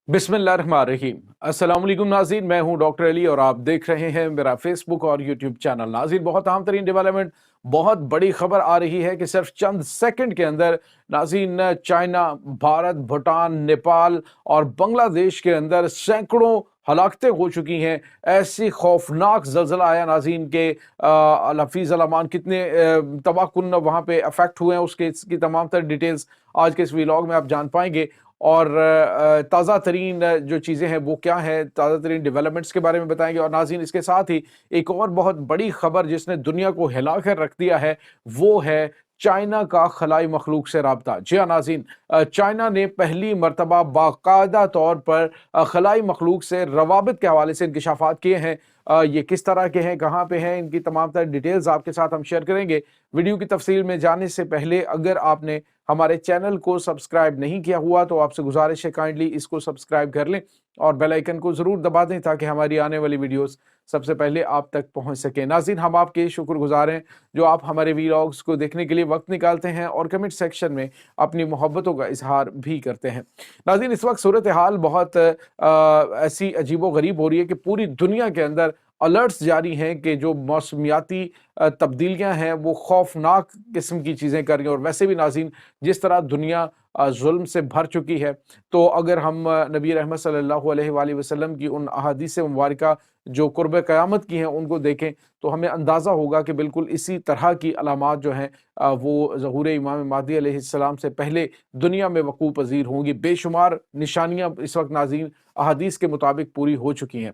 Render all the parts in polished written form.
बिस्मिल्लाहिर्रहमानिर्रहीम। अस्सलाम वालेकुम नाज़रीन, मैं हूं डॉक्टर अली और आप देख रहे हैं मेरा फेसबुक और यूट्यूब चैनल। नाज़रीन, बहुत अहम तरीन डेवलपमेंट, बहुत बड़ी खबर आ रही है कि सिर्फ चंद सेकंड के अंदर नाज़रीन चाइना, भारत, भूटान, नेपाल और बांग्लादेश के अंदर सैकड़ों हलाकतें हो चुकी हैं। ऐसी खौफनाक ज़लज़ला आया नाज़रीन के हफीज़ अल-अमान कितने तबाहकुन वहाँ पे अफेक्ट हुए हैं, उसके इसकी तमाम तर डिटेल्स आज के इस व्लॉग में आप जान पाएंगे। और ताज़ा तरीन जो चीज़ें हैं वो क्या हैं, ताज़ा तरीन डेवलपमेंट्स के बारे में बताएंगे। और नाज़रीन, इसके साथ ही एक और बहुत बड़ी खबर जिसने दुनिया को हिला कर रख दिया है, वो है चाइना का खलाई मखलूक से राब्ता। जी हाँ नाज़रीन, चाइना ने पहली मरतबा बाकायदा तौर पर खलाई मखलूक से रवाबित के हवाले से इंकशाफात किए हैं। ये किस तरह के हैं, कहाँ पे हैं, इनकी तमाम तर डिटेल्स आपके साथ हम शेयर करेंगे। वीडियो की तफसील में जाने से पहले अगर आपने हमारे चैनल को सब्सक्राइब नहीं किया हुआ तो आपसे गुजारिश है काइंडली इसको सब्सक्राइब कर लें और बेल आइकन को ज़रूर दबा दें ताकि हमारी आने वाली वीडियोस सबसे पहले आप तक पहुंच सके। नाज़रीन, हम आपके शुक्रगुजार हैं जो आप हमारे वीलॉग्स को देखने के लिए वक्त निकालते हैं और कमेंट सेक्शन में अपनी मोहब्बतों का इजहार भी करते हैं। नाज़रीन, इस वक्त सूरत हाल बहुत ऐसी अजीबो गरीब हो रही है कि पूरी दुनिया के अंदर अलर्ट्स जारी हैं कि जो मौसमियाती तब्दीलियां हैं वो खौफनाक किस्म की चीज़ें कर रही हैं। और वैसे भी नाज़रीन, जिस तरह दुनिया जुल्म से भर चुकी है, तो अगर हम नबी रहमत सल्लल्लाहु अलैहि वसल्लम की उन अहादीस मुबारका जो कुर्ब क़यामत की हैं उनको देखें तो हमें अंदाज़ा होगा कि बिल्कुल इसी तरह की अलामात जो हैं वो ज़हूर इमाम महदी अलैहिस्सलाम से पहले दुनिया में वक़ू पज़ीर होंगी। बेशुमार निशानियाँ इस वक्त नाज़रीन अहादीस के मुताबिक पूरी हो चुकी हैं।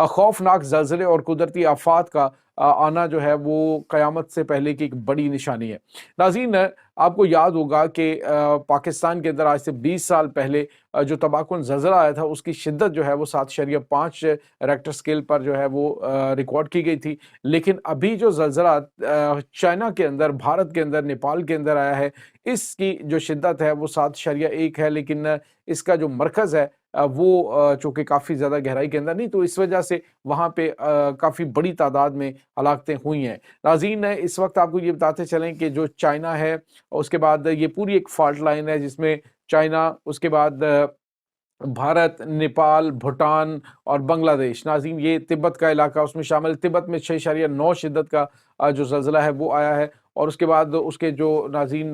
खौफनाक ज़लज़ले और कुदरती आफ़ात का आना जो है वो क़यामत से पहले की एक बड़ी निशानी है। नाज़रीन, आपको याद होगा कि पाकिस्तान के अंदर आज से 20 साल पहले जो तबाहकुन ज़लज़ला आया था उसकी शिद्दत जो है वो 7.5 रेक्टर स्केल पर जो है वो रिकॉर्ड की गई थी। लेकिन अभी जो ज़लज़ला चाइना के अंदर, भारत के अंदर, नेपाल के अंदर आया है, इसकी जो शिद्दत है वो 7.1 है। लेकिन इसका जो मरकज़ है वो चूँकि काफ़ी ज़्यादा गहराई के अंदर नहीं, तो इस वजह से वहाँ पे काफ़ी बड़ी तादाद में हलाकतें हुई हैं। नाज़रीन, इस वक्त आपको ये बताते चलें कि जो चाइना है, उसके बाद ये पूरी एक फ़ॉल्ट लाइन है जिसमें चाइना, उसके बाद भारत, नेपाल, भूटान और बांग्लादेश, नाज़रीन ये तिब्बत का इलाका उसमें शामिल। तिब्बत में 6.9 शिद्दत का जो ज़लज़ला है वो आया है। और उसके बाद उसके जो नाज़रीन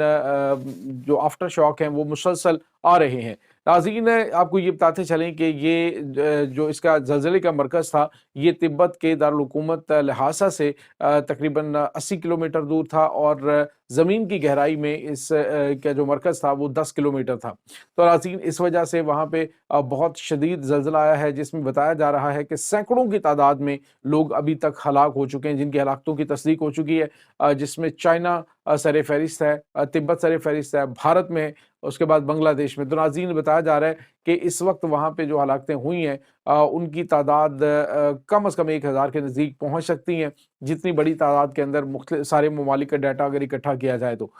जो आफ्टर शॉक हैं वो मुसलसल आ रहे हैं। नाज़रीन, आपको ये बताते चलें कि ये जो इसका ज़लज़ले का मरकज़ था, ये तिब्बत के दारुल हुकूमत लहासा से तकरीबन 80 किलोमीटर दूर था और ज़मीन की गहराई में इस का जो मरकज़ था वो 10 किलोमीटर था। तो नाज़रीन, इस वजह से वहाँ पे बहुत शदीद ज़लज़ला आया है जिसमें बताया जा रहा है कि सैकड़ों की तादाद में लोग अभी तक हलाक हो चुके हैं, जिनकी हलाकतों की तस्दीक हो चुकी है। जिसमें चाइना सर फ़हरिस्त है, तिब्बत सर फ़हरिस्त है, भारत में है, उसके बाद बांग्लादेश में। तो नाज़रीन, बताया जा रहा है कि इस वक्त वहाँ पे जो हलाकतें हुई हैं उनकी तादाद कम से कम 1000 के नज़दीक पहुँच सकती हैं, जितनी बड़ी तादाद के अंदर सारे ममालिक का डाटा अगर इकट्ठा किया जाए तो।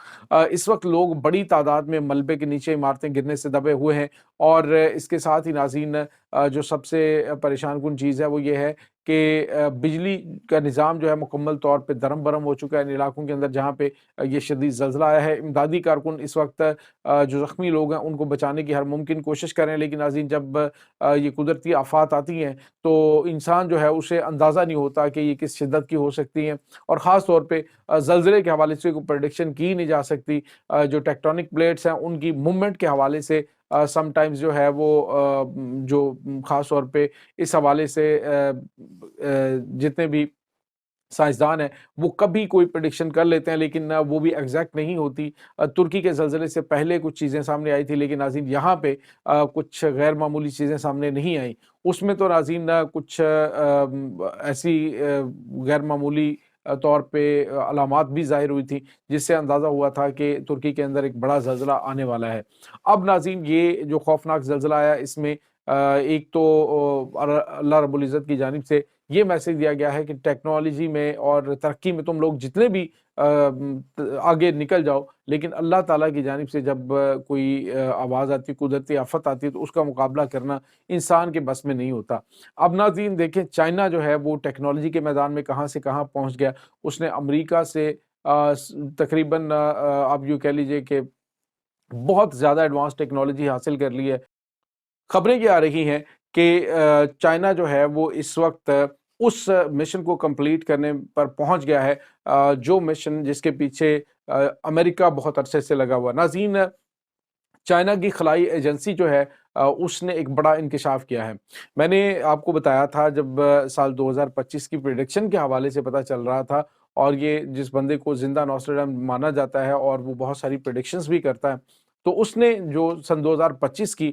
इस वक्त लोग बड़ी तादाद में मलबे के नीचे इमारतें गिरने से दबे हुए हैं। और इसके साथ ही नाज़रीन, जो सबसे परेशान कुन चीज़ है वो ये है कि बिजली का निज़ाम जो है मुकम्मल तौर पे दरम-बरम हो चुका है इन इलाकों के अंदर जहाँ पे ये शदीद ज़लज़ला आया है। इमदादी कारकुन इस वक्त जो ज़ख्मी लोग हैं उनको बचाने की हर मुमकिन कोशिश कर रहे हैं। लेकिन नाज़रीन, जब ये कुदरती आफ़ात आती हैं तो इंसान जो है उसे अंदाज़ा नहीं होता कि ये किस शिद्दत की हो सकती हैं। और ख़ास तौर पे ज़लज़ले के हवाले से कोई प्रेडिक्शन की नहीं जा सकती। जो टेक्टोनिक प्लेट्स हैं उनकी मूवमेंट के हवाले से समटाइम्स जो है वो जो ख़ास तौर पे इस हवाले से जितने भी साइंसदान हैं वो कभी कोई प्रेडिक्शन कर लेते हैं, लेकिन वो भी एग्जैक्ट नहीं होती। तुर्की के ज़लज़ले से पहले कुछ चीज़ें सामने आई थी, लेकिन नाज़रीन यहाँ पे कुछ गैर मामूली चीज़ें सामने नहीं आई। उसमें तो नाज़रीन कुछ ऐसी गैर मामूली तौर पे अलामात भी ज़ाहिर हुई थी जिससे अंदाज़ा हुआ था कि तुर्की के अंदर एक बड़ा ज़लज़ला आने वाला है। अब नाज़रीन, ये जो खौफनाक ज़लज़ला आया इसमें एक तो अल्लाह रब्बुल इज़्ज़त की जानिब से ये मैसेज दिया गया है कि टेक्नोलॉजी में और तरक्की में तुम लोग जितने भी आगे निकल जाओ, लेकिन अल्लाह ताला की जानिब से जब कोई आवाज़ आती है, कुदरती आफ़त आती है, तो उसका मुकाबला करना इंसान के बस में नहीं होता। अब नाज़रीन देखें, चाइना जो है वो टेक्नोलॉजी के मैदान में कहाँ से कहाँ पहुँच गया। उसने अमेरिका से तकरीबन आप यूँ कह लीजिए कि बहुत ज़्यादा एडवांस टेक्नोलॉजी हासिल कर ली है। خبریں یہ آ رہی ہیں کہ چائنا جو ہے وہ اس وقت اس مشن کو کمپلیٹ کرنے پر پہنچ گیا ہے، جو مشن جس کے پیچھے امریکہ بہت عرصے سے لگا ہوا۔ ناظرین، چائنا کی خلائی ایجنسی جو ہے اس نے ایک بڑا انکشاف کیا ہے۔ میں نے آپ کو بتایا تھا جب سال 2025 کی پریڈکشن کے حوالے سے پتہ چل رہا تھا، اور یہ جس بندے کو زندہ نوسٹراڈامس مانا جاتا ہے اور وہ بہت ساری پریڈکشنز بھی کرتا ہے، تو اس نے جو سن 2025 کی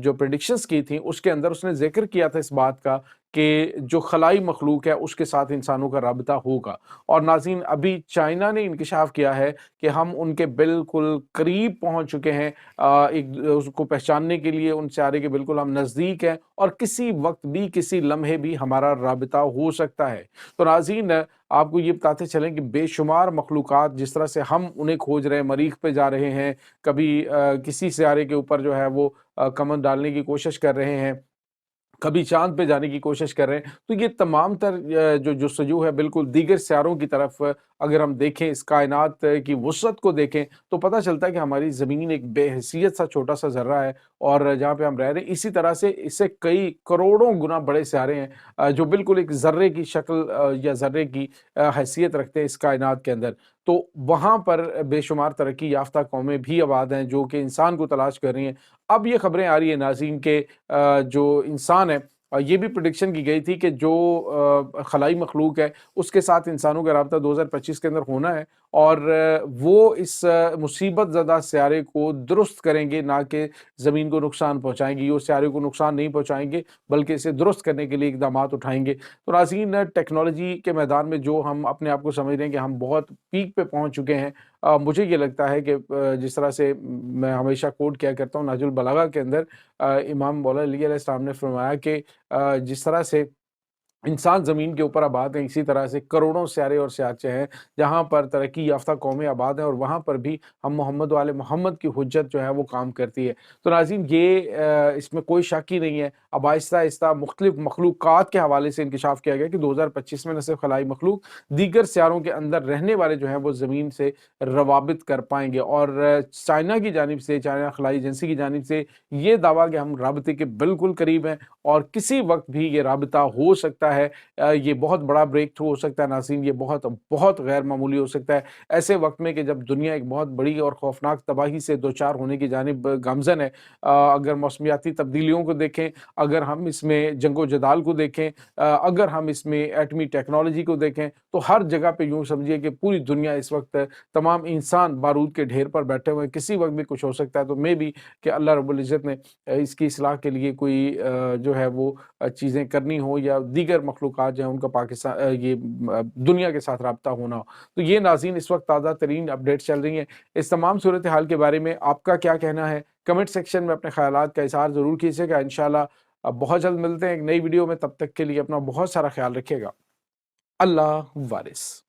جو پریڈکشنز کی تھیں اس کے اندر اس نے ذکر کیا تھا اس بات کا کہ جو خلائی مخلوق ہے اس کے ساتھ انسانوں کا رابطہ ہوگا۔ اور ناظرین، ابھی چائنا نے انکشاف کیا ہے کہ ہم ان کے بالکل قریب پہنچ چکے ہیں، ایک اس کو پہچاننے کے لیے ان سیارے کے بالکل ہم نزدیک ہیں، اور کسی وقت بھی کسی لمحے بھی ہمارا رابطہ ہو سکتا ہے۔ تو ناظرین، آپ کو یہ بتاتے چلیں کہ بے شمار مخلوقات جس طرح سے ہم انہیں کھوج رہے ہیں، مریخ پہ جا رہے ہیں، کبھی کسی سیارے کے اوپر جو ہے وہ کمر ڈالنے کی کوشش کر رہے ہیں، کبھی چاند پہ جانے کی کوشش کر رہے ہیں، تو یہ تمام تر جو جستجو ہے بالکل دیگر سیاروں کی طرف اگر ہم دیکھیں، اس کائنات کی وسعت کو دیکھیں، تو پتہ چلتا ہے کہ ہماری زمین ایک بے حیثیت سا چھوٹا سا ذرہ ہے، اور جہاں پہ ہم رہ رہے ہیں اسی طرح سے اس سے کئی کروڑوں گنا بڑے سیارے ہیں جو بالکل ایک ذرے کی شکل یا ذرے کی حیثیت رکھتے ہیں اس کائنات کے اندر۔ تو وہاں پر بے شمار ترقی یافتہ قومیں بھی آباد ہیں جو کہ انسان کو تلاش کر رہی ہیں۔ اب یہ خبریں آ رہی ہیں ناظرین کہ جو انسان ہے، یہ بھی پریڈکشن کی گئی تھی کہ جو خلائی مخلوق ہے اس کے ساتھ انسانوں کا رابطہ 2025 کے اندر ہونا ہے، اور وہ اس مصیبت زدہ سیارے کو درست کریں گے، نہ کہ زمین کو نقصان پہنچائیں گے، وہ سیارے کو نقصان نہیں پہنچائیں گے بلکہ اسے درست کرنے کے لیے اقدامات اٹھائیں گے۔ تو ناظرین، ٹیکنالوجی کے میدان میں جو ہم اپنے آپ کو سمجھ رہے ہیں کہ ہم بہت پیک پہ پہنچ چکے ہیں، مجھے یہ لگتا ہے کہ جس طرح سے میں ہمیشہ کوٹ کیا کرتا ہوں نہج البلاغہ کے اندر، امام مولا علی علیہ السلام نے فرمایا کہ جس طرح سے انسان زمین کے اوپر آباد ہیں، اسی طرح سے کروڑوں سیارے اور سیارچے ہیں جہاں پر ترقی یافتہ قومیں آباد ہیں، اور وہاں پر بھی ہم محمد و آل محمد کی حجت جو ہے وہ کام کرتی ہے۔ تو ناظرین، یہ اس میں کوئی شک ہی نہیں ہے۔ اب آہستہ آہستہ مختلف مخلوقات کے حوالے سے انکشاف کیا گیا کہ 2025 میں نہ صرف خلائی مخلوق، دیگر سیاروں کے اندر رہنے والے جو ہیں وہ زمین سے روابط کر پائیں گے، اور چائنا کی جانب سے، چائنا خلائی ایجنسی کی جانب سے یہ دعویٰ کہ ہم رابطے کے بالکل قریب ہیں اور کسی وقت بھی یہ رابطہ ہو سکتا ہے، یہ بہت بڑا بریک تھرو ہو سکتا ہے ناظرین، یہ بہت بہت غیر معمولی ہو سکتا ہے ایسے وقت میں کہ جب دنیا ایک بہت بڑی اور خوفناک تباہی سے دوچار ہونے کی جانب گامزن ہے۔ اگر موسمیاتی تبدیلیوں کو دیکھیں، اگر ہم اس میں جنگ و جدال کو دیکھیں، اگر ہم اس میں ایٹمی ٹیکنالوجی کو دیکھیں، تو ہر جگہ پہ یوں سمجھیے کہ پوری دنیا اس وقت تمام انسان بارود کے ڈھیر پر بیٹھے ہوئے ہیں، کسی وقت بھی کچھ ہو سکتا ہے۔ تو میں بھی کہ اللہ رب العزت نے اس کی اصلاح کے لیے کوئی جو ہے وہ چیزیں کرنی ہو، یا دیگر مخلوقات جو ہیں ان کا پاکستان یہ دنیا کے ساتھ رابطہ ہونا ہو۔ تو یہ ناظرین اس وقت تازہ ترین اپڈیٹ چل رہی ہیں۔ اس تمام صورتحال کے بارے میں آپ کا کیا کہنا ہے؟ کمنٹ سیکشن میں اپنے خیالات کا اظہار ضرور کیجیے گا۔ انشاءاللہ بہت جلد ملتے ہیں ایک نئی ویڈیو میں، تب تک کے لیے اپنا بہت سارا خیال رکھیے گا۔ اللہ وارث۔